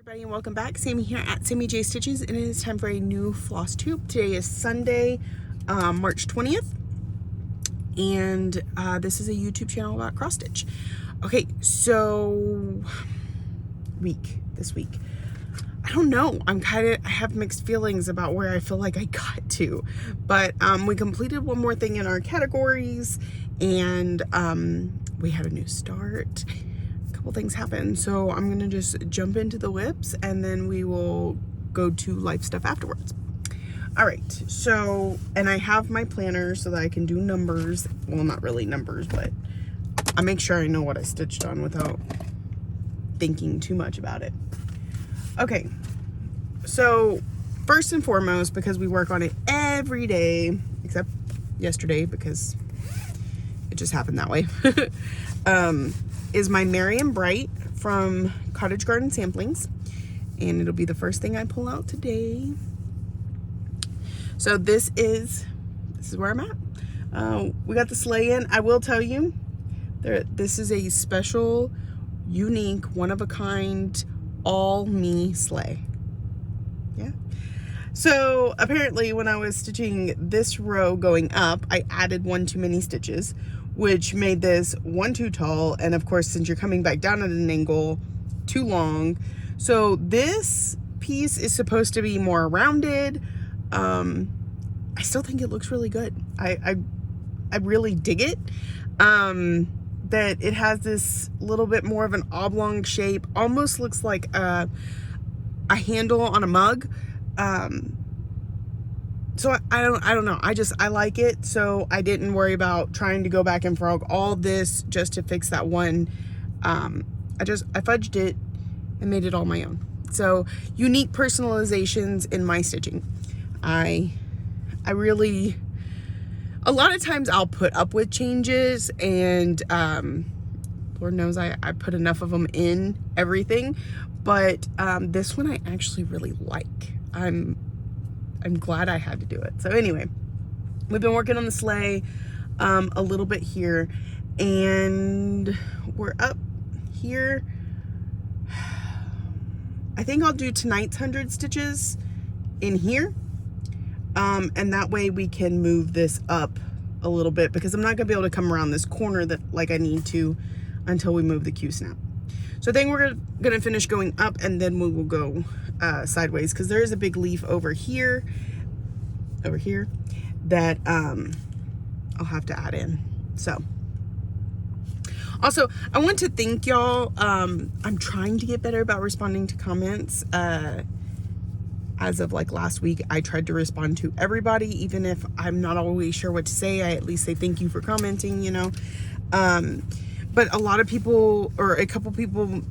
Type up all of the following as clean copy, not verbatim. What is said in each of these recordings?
Everybody, and welcome back. Sammy here at Sammy J Stitches, and it is time for a new floss tube. Today is Sunday, March 20th, and this is a YouTube channel about cross stitch. Okay, so this week, I don't know. I have mixed feelings about where I feel like I got to, but we completed one more thing in our categories, and we had a new start. Things happen, so I'm gonna just jump into the whips and then we will go to life stuff afterwards. All right, so, and I have my planner so that I can do numbers. Well, not really numbers, but I make sure I know what I stitched on without thinking too much about it. Okay, so first and foremost, because we work on it every day except yesterday because it just happened that way, is my Merry and Bright from Cottage Garden Samplings, and it'll be the first thing I pull out today. So this is where I'm at. We got the sleigh in. I will tell you, this is a special, unique, one-of-a-kind, all-me sleigh. Yeah. So apparently when I was stitching this row going up, I added one too many stitches, which made this one too tall, and of course, since you're coming back down at an angle, too long. So this piece is supposed to be more rounded. I still think it looks really good. I really dig it. That it has this little bit more of an oblong shape, almost looks like a handle on a mug. So I don't know. I like it. So I didn't worry about trying to go back and frog all this just to fix that one. I fudged it and made it all my own. So unique personalizations in my stitching. I really, a lot of times I'll put up with changes, and Lord knows I put enough of them in everything, but this one I actually really like. I'm glad I had to do it. So anyway, we've been working on the sleigh a little bit here, and we're up here. I think I'll do tonight's 100 stitches in here, and that way we can move this up a little bit, because I'm not gonna be able to come around this corner that like I need to until we move the Q-snap. So I think we're gonna finish going up, and then we will go sideways, because there is a big leaf over here that I'll have to add in. So also, I want to thank y'all. I'm trying to get better about responding to comments. As of like last week, I tried to respond to everybody, even if I'm not always sure what to say. I at least say thank you for commenting, you know. But a lot of people, or a couple people,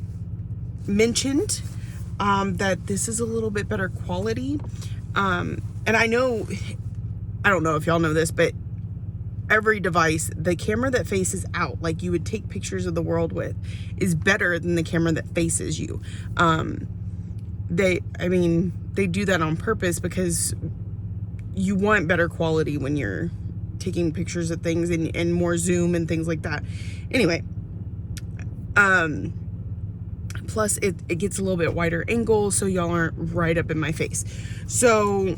mentioned that this is a little bit better quality. And I don't know if y'all know this, but every device, the camera that faces out, like you would take pictures of the world with, is better than the camera that faces you. They do that on purpose because you want better quality when you're taking pictures of things, and more zoom and things like that. Anyway, plus it gets a little bit wider angle, so y'all aren't right up in my face. So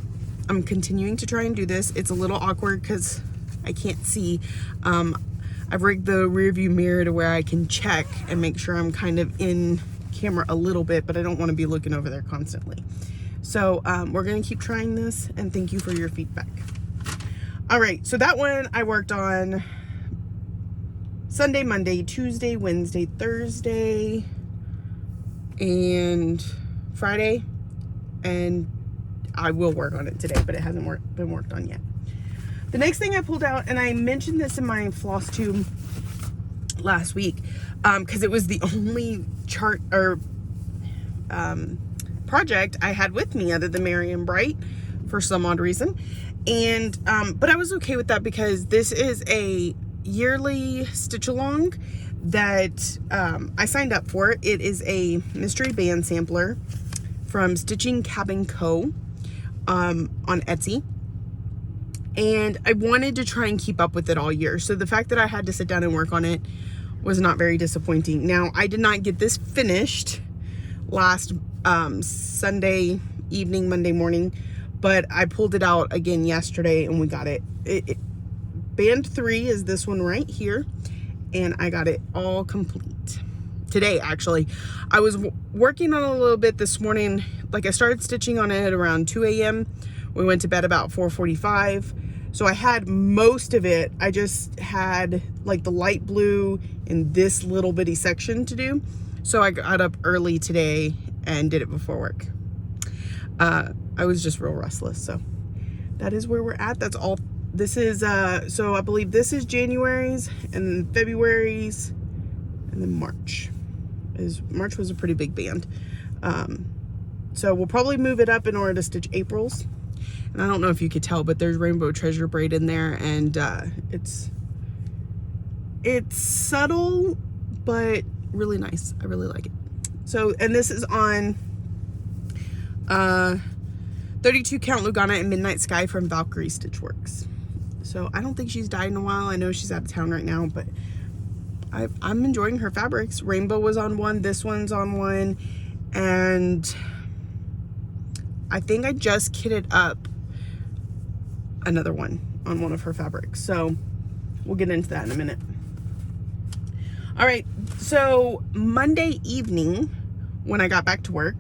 I'm continuing to try and do this. It's a little awkward because I can't see. I've rigged the rear view mirror to where I can check and make sure I'm kind of in camera a little bit, but I don't want to be looking over there constantly. So we're gonna keep trying this, and thank you for your feedback. All right, so that one I worked on Sunday, Monday, Tuesday, Wednesday, Thursday, and Friday, and I will work on it today, but it hasn't been worked on yet. The next thing I pulled out, and I mentioned this in my Flosstube last week, because it was the only chart or project I had with me other than Merry and Bright for some odd reason. And but I was okay with that, because this is a yearly stitch along that I signed up for. It is a mystery band sampler from Stitching Cabin Co. On Etsy, and I wanted to try and keep up with it all year. So the fact that I had to sit down and work on it was not very disappointing. Now, I did not get this finished last Sunday evening, Monday morning, but I pulled it out again yesterday and we got it. Band 3 is this one right here, and I got it all complete today. Actually, I was working on it a little bit this morning. Like, I started stitching on it around 2 a.m. We went to bed about 4:45. So I had most of it. I just had like the light blue in this little bitty section to do. So I got up early today and did it before work. I was just real restless. So that is where we're at. That's all. This is, so I believe this is January's, and February's, and then March. March was a pretty big band. So we'll probably move it up in order to stitch April's. And I don't know if you could tell, but there's rainbow treasure braid in there, and it's subtle, but really nice. I really like it. So, and this is on 32 count Lugana and Midnight Sky from Valkyrie Stitchworks. So I don't think she's dyed in a while. I know she's out of town right now, but I'm enjoying her fabrics. Rainbow was on one, this one's on one, and I think I just kitted up another one on one of her fabrics. So we'll get into that in a minute. All right, so Monday evening when I got back to work,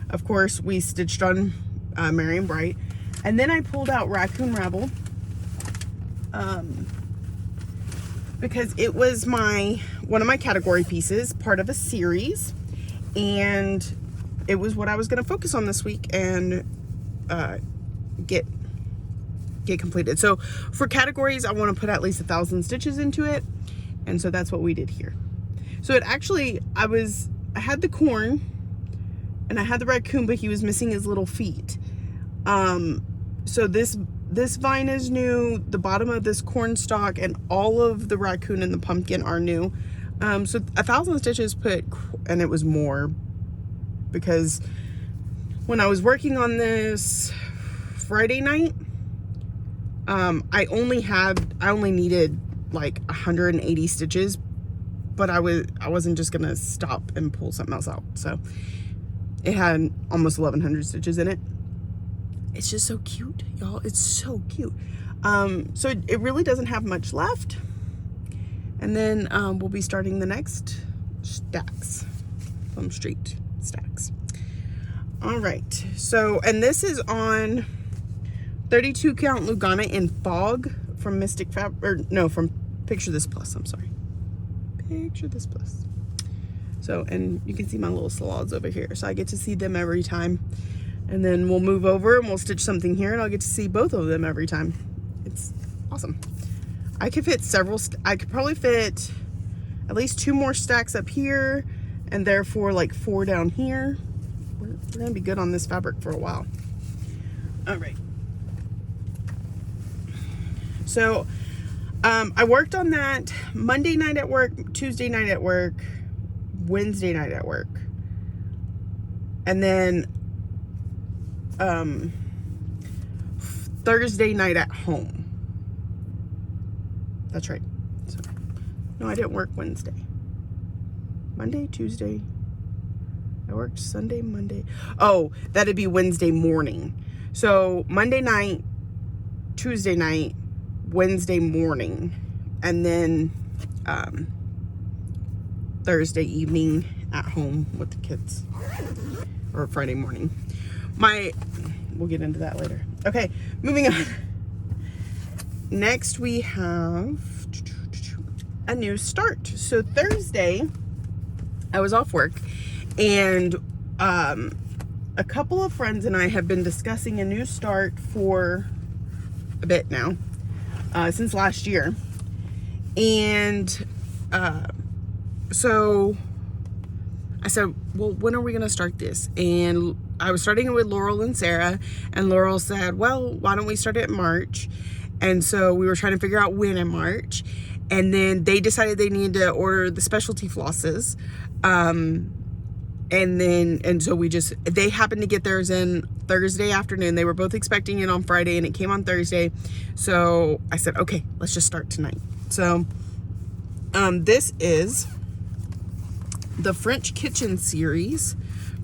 of course, we stitched on Merry and Bright, and then I pulled out Raccoon Rabble because it was one of my category pieces, part of a series, and it was what I was going to focus on this week and get completed. So for categories, I want to put at least 1,000 stitches into it, and so that's what we did here. So it actually, I had the corn and I had the raccoon, but he was missing his little feet. So this vine is new, the bottom of this corn stalk, and all of the raccoon and the pumpkin are new. So 1,000 stitches and it was more because when I was working on this Friday night, I only needed like 180 stitches, but I wasn't just gonna stop and pull something else out. So it had almost 1,100 stitches in it. It's just so cute, y'all. It's so cute. So it really doesn't have much left. And then we'll be starting the next stacks, Plum Street stacks. All right, so, and this is on 32 count Lugana in Fog from Mystic from Picture This Plus, I'm sorry. Picture This Plus. So, and you can see my little sloths over here. So I get to see them every time. And then we'll move over and we'll stitch something here, and I'll get to see both of them every time. It's awesome. I could fit I could probably fit at least 2 more stacks up here, and therefore like 4 down here. We're gonna be good on this fabric for a while. All right. So I worked on that Monday night at work, Tuesday night at work, Wednesday night at work, and then Thursday night at home. That's right. So, no, I didn't work Wednesday. Monday, Tuesday. I worked Sunday, Monday. Oh, that'd be Wednesday morning. So Monday night, Tuesday night, Wednesday morning, and then Thursday evening at home with the kids, or Friday morning. We'll get into that later. Okay, moving on. Next we have a new start. So Thursday, I was off work, and a couple of friends and I have been discussing a new start for a bit now, since last year. And so I said, well, when are we going to start this? And I was starting it with Laurel and Sarah, and Laurel said, well, why don't we start it in March? And so we were trying to figure out when in March. And then they decided they needed to order the specialty flosses. And so they happened to get theirs in Thursday afternoon. They were both expecting it on Friday, and it came on Thursday. So I said, okay, let's just start tonight. So this is the French Kitchen series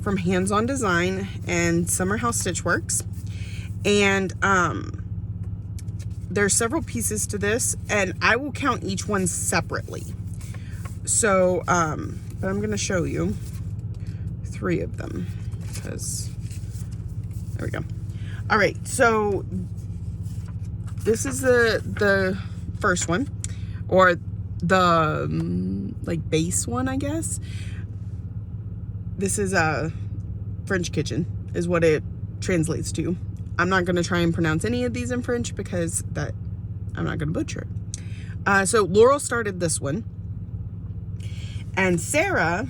from Hands On Design and Summer House Stitchworks. And there's several pieces to this, and I will count each one separately. So, but I'm going to show you 3 of them, because there we go. All right, so this is the first one, or the like base one, I guess. This is a French kitchen is what it translates to. I'm not going to try and pronounce any of these in French because I'm not going to butcher it. So Laurel started this one, and Sarah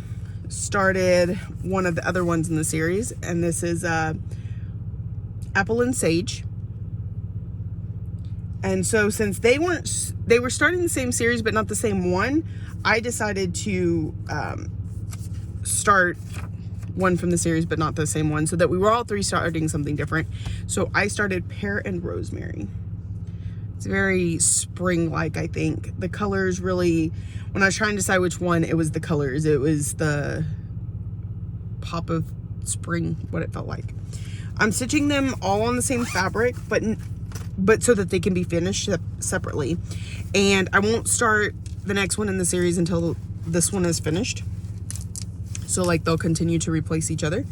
started one of the other ones in the series, and this is Apple and Sage. And so since they were starting the same series but not the same one, I decided to start one from the series but not the same one, so that we were all 3 starting something different. So I started Pear and Rosemary. It's very spring-like, I think. The colors really, when I was trying to decide which one, it was the colors. It was the pop of spring, what it felt like. I'm stitching them all on the same fabric, but so that they can be finished separately. And I won't start the next one in the series until this one is finished. So like they'll continue to replace each other.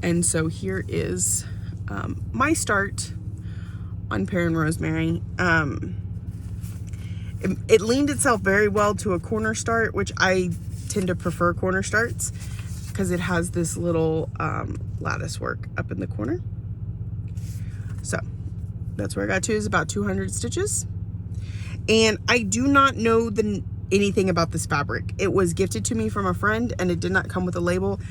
And so here is my start on Pear and Rosemary. It leaned itself very well to a corner start, which I tend to prefer corner starts because it has this little lattice work up in the corner. So that's where I got to, is about 200 stitches. And I do not know anything about this fabric. It was gifted to me from a friend and it did not come with a label.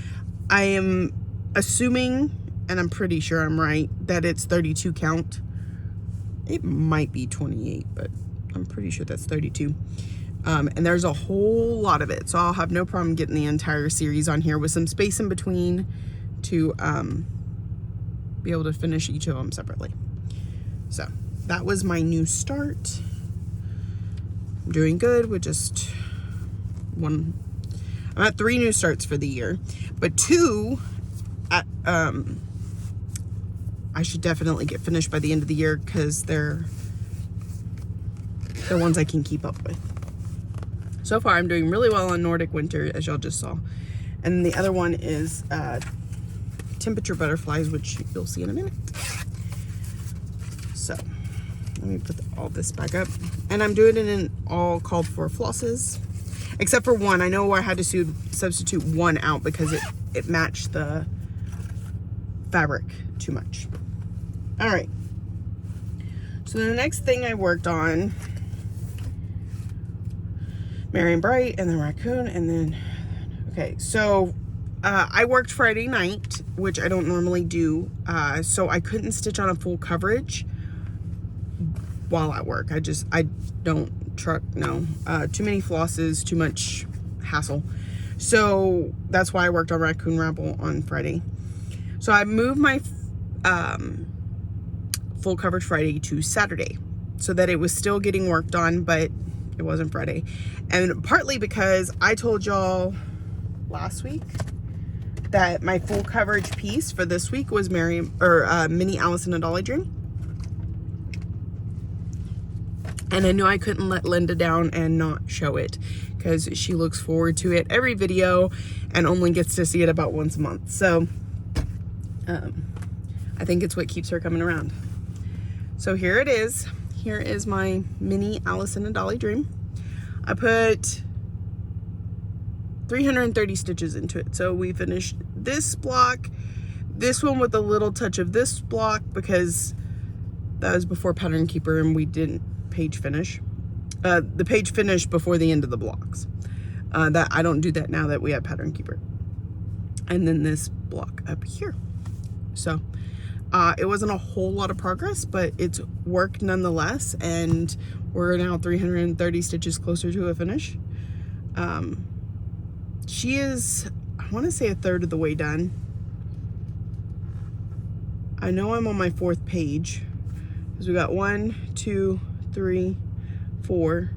I am assuming, and I'm pretty sure I'm right, that it's 32 count. It might be 28, but I'm pretty sure that's 32. And there's a whole lot of it, so I'll have no problem getting the entire series on here with some space in between to be able to finish each of them separately. So that was my new start. I'm doing good with just one. I'm at 3 new starts for the year, but 2 I should definitely get finished by the end of the year because they're ones I can keep up with. So far I'm doing really well on Nordic Winter, as y'all just saw. And the other one is Temperature Butterflies, which you'll see in a minute. So let me put all this back up. And I'm doing it in all called for flosses, except for one. I know I had to substitute one out because it matched the fabric too much. All right. So the next thing I worked on, Marion Bright, and then Raccoon, and then, okay, so I worked Friday night, which I don't normally do, so I couldn't stitch on a full coverage while at work. I don't truck, no. Too many flosses, too much hassle. So that's why I worked on Raccoon Rabble on Friday. So I moved my full coverage Friday to Saturday so that it was still getting worked on, but it wasn't Friday. And partly because I told y'all last week that my full coverage piece for this week was Mini Alice in a Dolly Dream. And I knew I couldn't let Linda down and not show it because she looks forward to it every video and only gets to see it about once a month. So I think it's what keeps her coming around. So here it is. Here is my Mini Alice in a Dolly Dream. I put 330 stitches into it. So we finished this block, this one with a little touch of this block because that was before Pattern Keeper and we didn't page finish. The page finished before the end of the blocks. That I don't do that now that we have Pattern Keeper. And then this block up here. So it wasn't a whole lot of progress, but it's work nonetheless, and we're now 330 stitches closer to a finish. She is, I want to say, a third of the way done. I know I'm on my 4th page because we got 1, 2, 3, 4,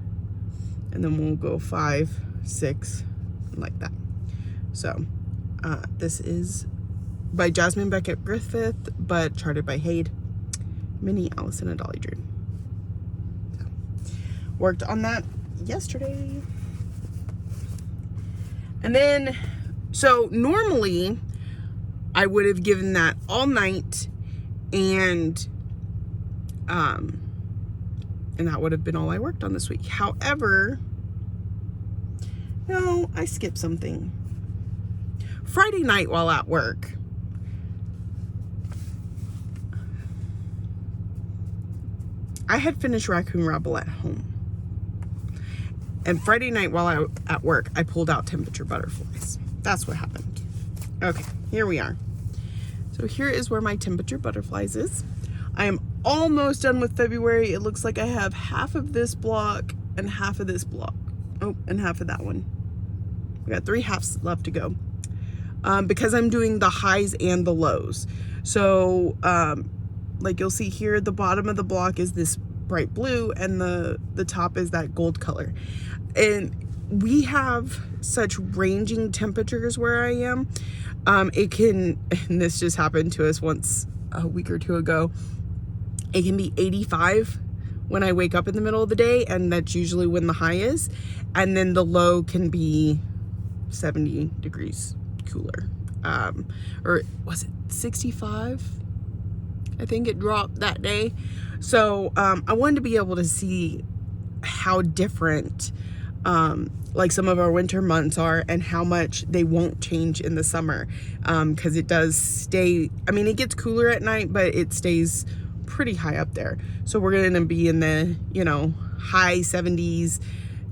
and then we'll go 5, 6, like that. So This is by Jasmine Beckett Griffith, but charted by Haid. Mini Alice in a Dolly Dream. So, worked on that yesterday. And then, so normally I would have given that all night, and that would have been all I worked on this week. However, no, I skipped something. Friday night while at work, I had finished Raccoon Rebel at home. And Friday night while I at work, I pulled out temperature butterflies. That's what happened. Okay, here we are. So here is where my temperature butterflies is. I am almost done with February. It looks like I have half of this block and half of this block. Oh, and half of that one. We got 3 halves left to go. Because I'm doing the highs and the lows. So, like you'll see here, the bottom of the block is this bright blue, and the top is that gold color. And we have such ranging temperatures where I am. It can, and this just happened to us once a week or two ago, it can be 85 when I wake up in the middle of the day, and that's usually when the high is. And then the low can be 70 degrees cooler. Or was it 65? I think it dropped that day. So I wanted to be able to see how different like some of our winter months are, and how much they won't change in the summer, because it does stay, I mean, it gets cooler at night, but it stays pretty high up there. So we're going to be in the, you know, high 70s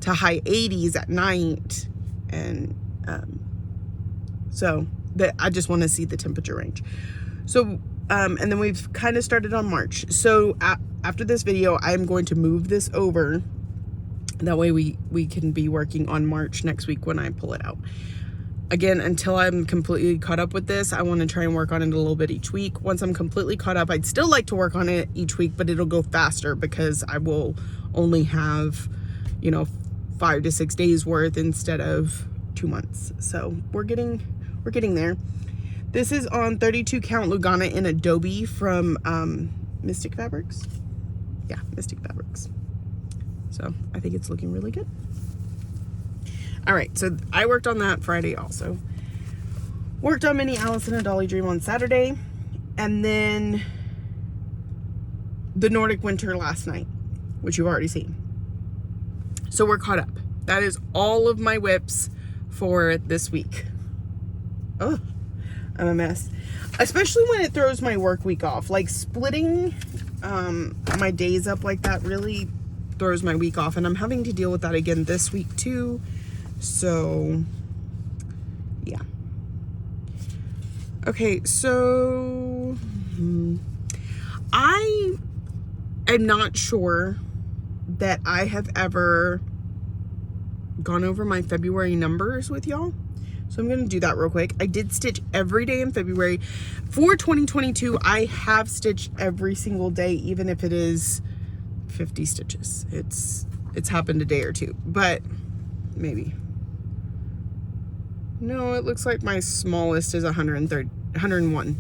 to high 80s at night. And so that I just want to see the temperature range. So and then we've kind of started on March. So after this video, I'm going to move this over. That way we can be working on March next week when I pull it out. Again, until I'm completely caught up with this, I want to try and work on it a little bit each week. Once I'm completely caught up, I'd still like to work on it each week, but it'll go faster because I will only have, you know, 5 to 6 days worth instead of 2 months. So we're getting there. This is on 32 count Lugana in Adobe from Mystic Fabrics. Yeah, Mystic Fabrics. So I think it's looking really good. All right, so I worked on that Friday also. Worked on Mini Alice in a Dolly Dream on Saturday. And then the Nordic Winter last night, which you've already seen. So we're caught up. That is all of my whips for this week. Oh, I'm a mess. Especially when it throws my work week off. Like splitting my days up like that really throws my week off. And I'm having to deal with that again this week too. So, yeah. Okay, so I am not sure that I have ever gone over my February numbers with y'all. So I'm going to do that real quick. I did stitch every day in February. For 2022, I have stitched every single day, even if it is 50 stitches. It's happened a day or two, but maybe. No, it looks like my smallest is 101.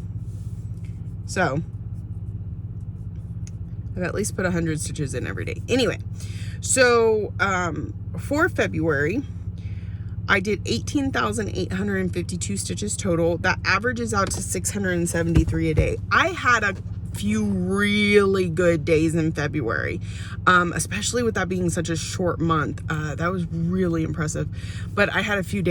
So I've at least put 100 stitches in every day. Anyway, so for February, I did 18,852 stitches total. That averages out to 673 a day. I had a few really good days in February, especially with that being such a short month. That was really impressive. But I had a few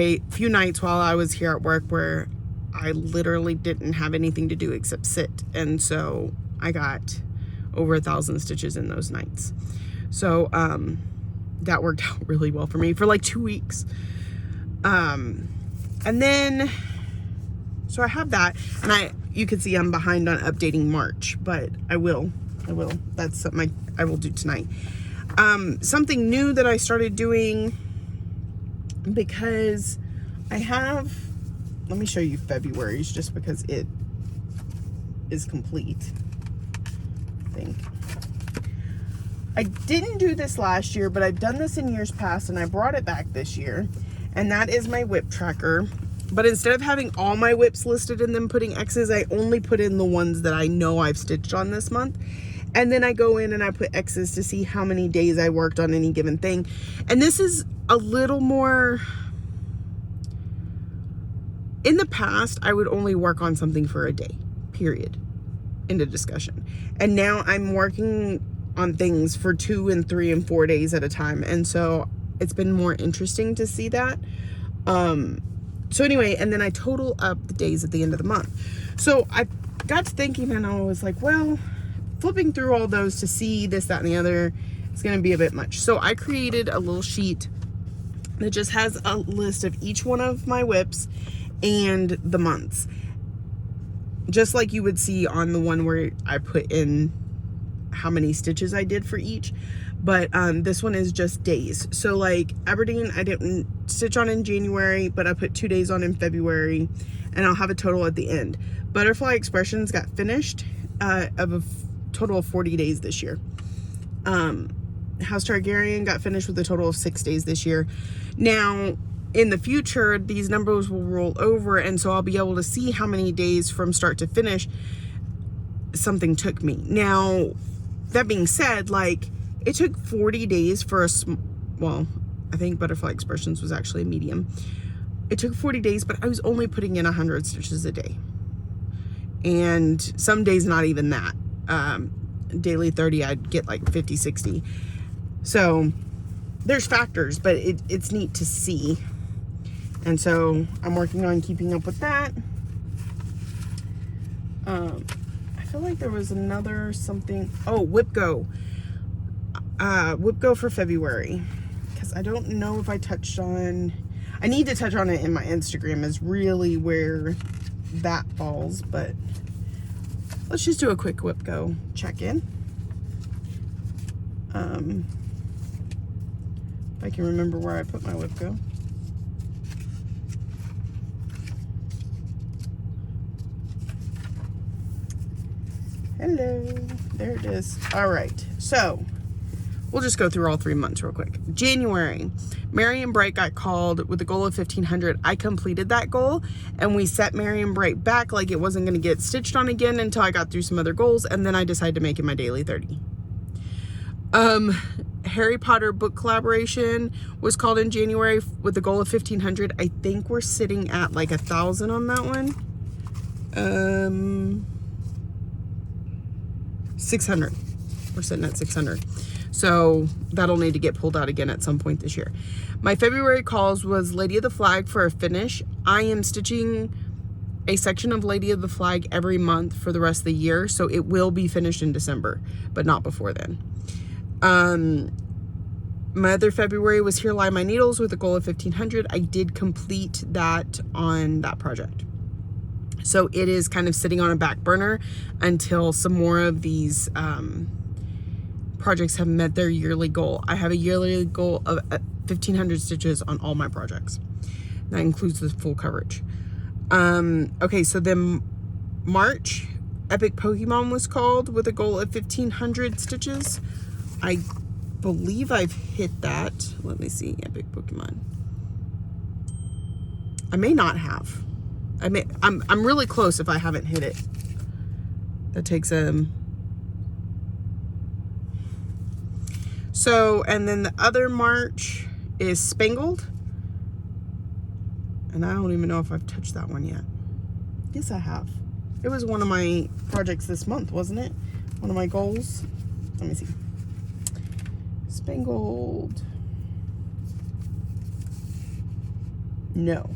nights while I was here at work where I literally didn't have anything to do except sit, and so I got over 1,000 stitches in those nights. So that worked out really well for me for like 2 weeks. And then so I have that, and you can see I'm behind on updating March, but I will. That's something I will do tonight. Something new that I started doing, because I have, let me show you February's just because it is complete, I think. I didn't do this last year, but I've done this in years past, and I brought it back this year, and that is my whip tracker. But instead of having all my whips listed and then putting X's, I only put in the ones that I know I've stitched on this month. And then I go in and I put X's to see how many days I worked on any given thing. And this is a little more... In the past, I would only work on something for a day, period. End of discussion. And now I'm working on things for 2 and 3 and 4 days at a time. And so it's been more interesting to see that. So anyway, and then I total up the days at the end of the month. So I got to thinking and I was like, well, flipping through all those to see this, that, and the other is going to be a bit much. So I created a little sheet that just has a list of each one of my whips and the months. Just like you would see on the one where I put in how many stitches I did for each. But this one is just days. So like Aberdeen, I didn't stitch on in January, but I put 2 days on in February, and I'll have a total at the end. Butterfly Expressions got finished of a total of 40 days this year. House Targaryen got finished with a total of 6 days this year. Now, in the future, these numbers will roll over, and so I'll be able to see how many days from start to finish something took me. Now, that being said, like, it took 40 days for well, I think Butterfly Expressions was actually a medium. It took 40 days, but I was only putting in 100 stitches a day. And some days not even that. Daily 30, I'd get like 50, 60. So there's factors, but it's neat to see. And so I'm working on keeping up with that. I feel like there was another something. Oh, Whip Go. Whip Go for February, because I don't know if I touched on... I need to touch on it in my Instagram is really where that falls, but let's just do a quick Whip Go check-in. If I can remember where I put my Whip Go. Hello, there it is. All right, so we'll just go through all 3 months real quick. January, Marion Bright got called with a goal of 1,500. I completed that goal, and we set Marion Bright back like it wasn't going to get stitched on again until I got through some other goals, and then I decided to make it my daily 30. Harry Potter book collaboration was called in January with a goal of 1,500. I think we're sitting at like 1,000 on that one. 600. We're sitting at 600. So that'll need to get pulled out again at some point this year. My February calls was Lady of the Flag for a finish. I am stitching a section of Lady of the Flag every month for the rest of the year, so it will be finished in December, but not before then. My other February was Here Lie My Needles with a goal of 1,500. I did complete that on that project. So it is kind of sitting on a back burner until some more of these projects have met their yearly goal. I have a yearly goal of 1,500 stitches on all my projects. That includes the full coverage. Okay, so then March, Epic Pokemon was called with a goal of 1,500 stitches. I believe I've hit that. Let me see, Epic Pokemon. I may not have. I'm really close if I haven't hit it. That takes so, and then the other March is Spangled. And I don't even know if I've touched that one yet. Yes, I have. It was one of my projects this month, wasn't it? One of my goals. Let me see. Spangled. No.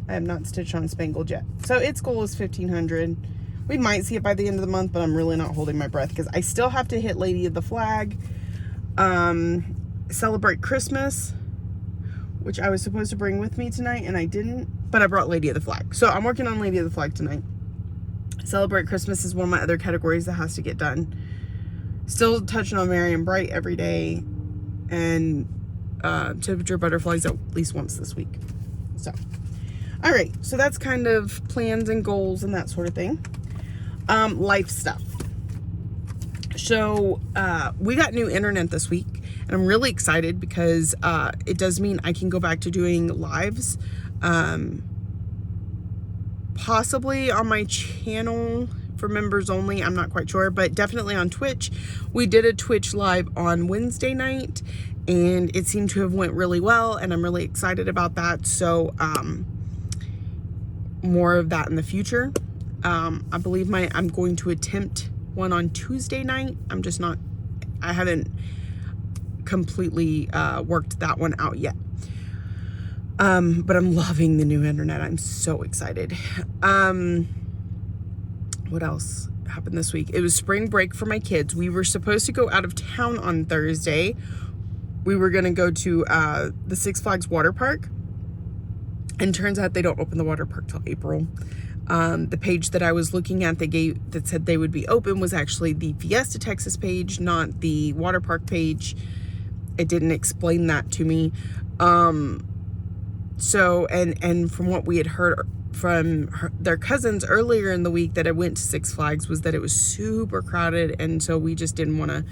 I have not stitched on Spangled yet. So its goal is 1,500. We might see it by the end of the month, but I'm really not holding my breath because I still have to hit Lady of the Flag. Celebrate Christmas, which I was supposed to bring with me tonight and I didn't, but I brought Lady of the Flag. So I'm working on Lady of the Flag tonight. Celebrate Christmas is one of my other categories that has to get done. Still touching on Marion Bright every day, and temperature butterflies at least once this week. So, all right, so that's kind of plans and goals and that sort of thing. Life stuff. So we got new internet this week, and I'm really excited because it does mean I can go back to doing lives possibly on my channel for members only. I'm not quite sure, but definitely on Twitch. We did a Twitch live on Wednesday night, and it seemed to have went really well, and I'm really excited about that. So more of that in the future. I believe I'm going to attempt one on Tuesday night. I haven't completely worked that one out yet. But I'm loving the new internet. I'm so excited. What else happened this week? It was spring break for my kids. We were supposed to go out of town on Thursday. We were going to go to the Six Flags water park. And turns out they don't open the water park till April. The page that I was looking at that said they would be open was actually the Fiesta Texas page, not the water park page. It didn't explain that to me. So, and from what we had heard from their cousins earlier in the week that I went to Six Flags was that it was super crowded, and so we just didn't want to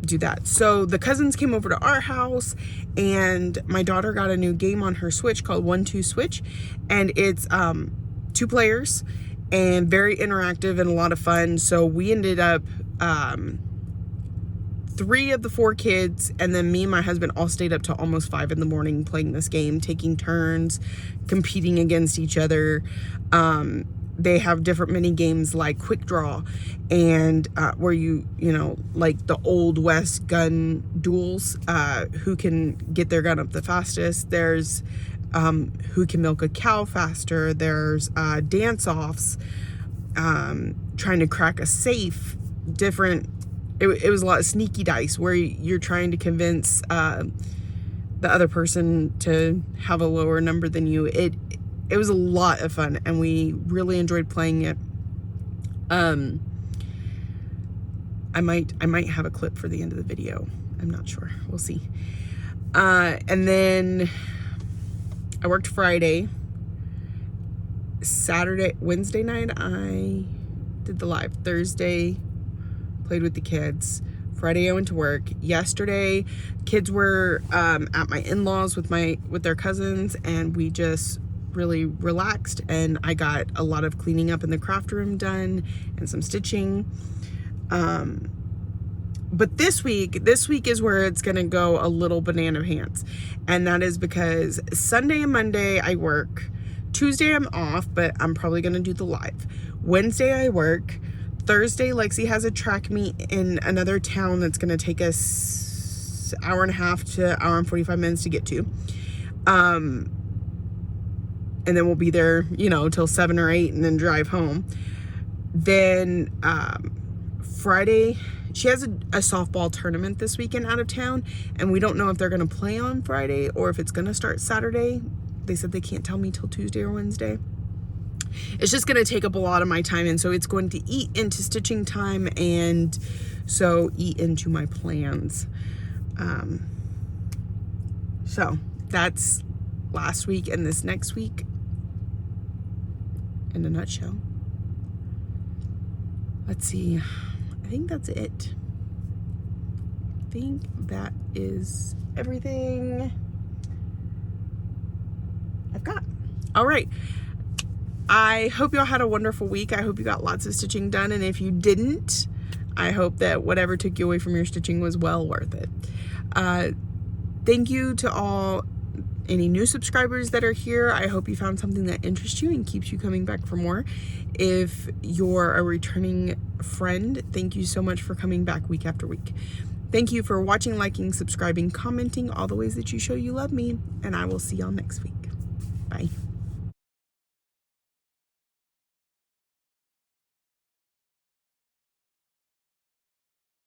do that. So the cousins came over to our house, and my daughter got a new game on her Switch called 1-2 Switch, and it's 2 players and very interactive and a lot of fun. So we ended up 3 of the 4 kids, and then me and my husband all stayed up till almost 5 in the morning playing this game, taking turns, competing against each other. They have different mini games like Quick Draw, and where you know, like the Old West gun duels, who can get their gun up the fastest. There's who can milk a cow faster. There's dance-offs, trying to crack a safe, different. It was a lot of sneaky dice where you're trying to convince the other person to have a lower number than you. It was a lot of fun, and we really enjoyed playing it. I might have a clip for the end of the video. I'm not sure. We'll see. And then I worked Friday. Wednesday night, I did the live. Thursday, played with the kids. Friday I went to work. Yesterday, kids were at my in-laws with their cousins, and we just really relaxed, and I got a lot of cleaning up in the craft room done and some stitching. But this week is where it's gonna go a little banana pants, and that is because Sunday and Monday I work. Tuesday I'm off, but I'm probably gonna do the live. Wednesday I work. Thursday, Lexi has a track meet in another town that's going to take us an hour and a half to hour and 45 minutes to get to. And then we'll be there, till 7 or 8 and then drive home. Then Friday, she has a softball tournament this weekend out of town, and we don't know if they're going to play on Friday or if it's going to start Saturday. They said they can't tell me till Tuesday or Wednesday. It's just going to take up a lot of my time, and so it's going to eat into stitching time, and so eat into my plans. So that's last week and this next week in a nutshell. Let's see. I think that's it. I think that is everything I've got. All right. I hope y'all had a wonderful week. I hope you got lots of stitching done. And if you didn't, I hope that whatever took you away from your stitching was well worth it. Thank you to any new subscribers that are here. I hope you found something that interests you and keeps you coming back for more. If you're a returning friend, thank you so much for coming back week after week. Thank you for watching, liking, subscribing, commenting, all the ways that you show you love me. And I will see y'all next week. Bye.